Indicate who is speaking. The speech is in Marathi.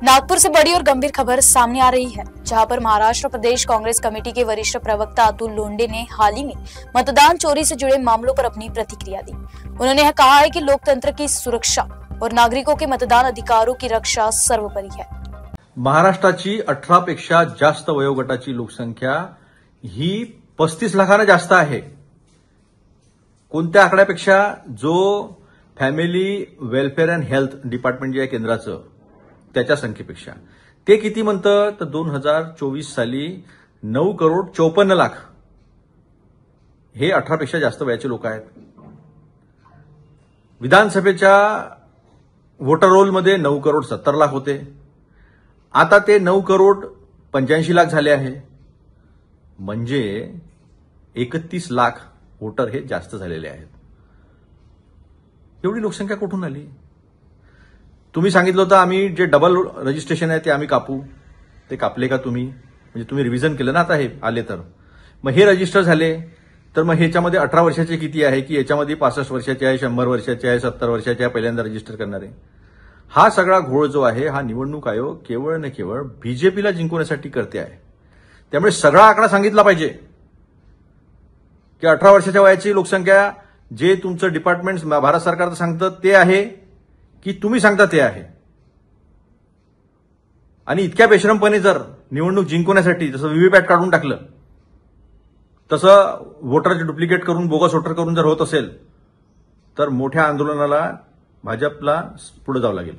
Speaker 1: नागपुर से बड़ी और गंभीर खबर सामने आ रही है, जहां पर महाराष्ट्र प्रदेश कांग्रेस कमेटी के वरिष्ठ प्रवक्ता अतुल लोंढे ने हाल ही में मतदान चोरी से जुड़े मामलों पर अपनी प्रतिक्रिया दी। उन्होंने कहा है कि लोकतंत्र की सुरक्षा और नागरिकों के मतदान अधिकारों की रक्षा सर्वोपरि है।
Speaker 2: महाराष्ट्राची 18 पेक्षा जास्त वयोगटाची लोकसंख्या ही 35 लाखांना जास्त आहे। कोणत्या आकड्यापेक्षा? जो family welfare and health department जे आहे केंद्राचं त्याच्या संख्येपेक्षा। ते किती म्हणतं तर 2024 साली 9,54,00,000 हे 18 पेक्षा जास्त वयाचे लोक आहेत। विधानसभेच्या वोटर रोलमध्ये 9,70,00,000 होते, आता ते 9,85,00,000 झाले आहे। म्हणजे 31 लाख वोटर हे जास्त झालेले आहेत। एवढी लोकसंख्या कुठून आली? तुम्ही सांगितलं होतं आम्ही जे डबल रजिस्ट्रेशन आहे ते आम्ही कापू, ते कापले का तुम्ही? म्हणजे तुम्ही रिव्हिजन केलं ना आता हे आले तर? मग हे रजिस्टर झाले तर मग ह्याच्यामध्ये 18 वर्षाचे किती आहे की याच्यामध्ये 65 वर्षाचे आहे, 100 वर्षाचे आहे, 70 वर्षाचे आहे पहिल्यांदा रजिस्टर करणारे? हा सगळा घोळ जो आहे हा निवडणूक आयोग केवळ न केवळ बीजेपीला जिंकवण्यासाठी करते आहे। त्यामुळे सगळा आकडा सांगितला पाहिजे की 18 वर्षाच्या वयाची लोकसंख्या जे तुमचं डिपार्टमेंट भारत सरकारचं सांगतं ते आहे की तुम्ही सांगता ते आहे। आणि इतक्या बेशरमपणे जर निवडणूक जिंकवण्यासाठी जसं व्हीव्हीपॅट काढून टाकलं तसं वोटरचे डुप्लिकेट करून बोगस वोटर करून जर होत असेल तर मोठ्या आंदोलनाला भाजपला पुढे जावं लागेल।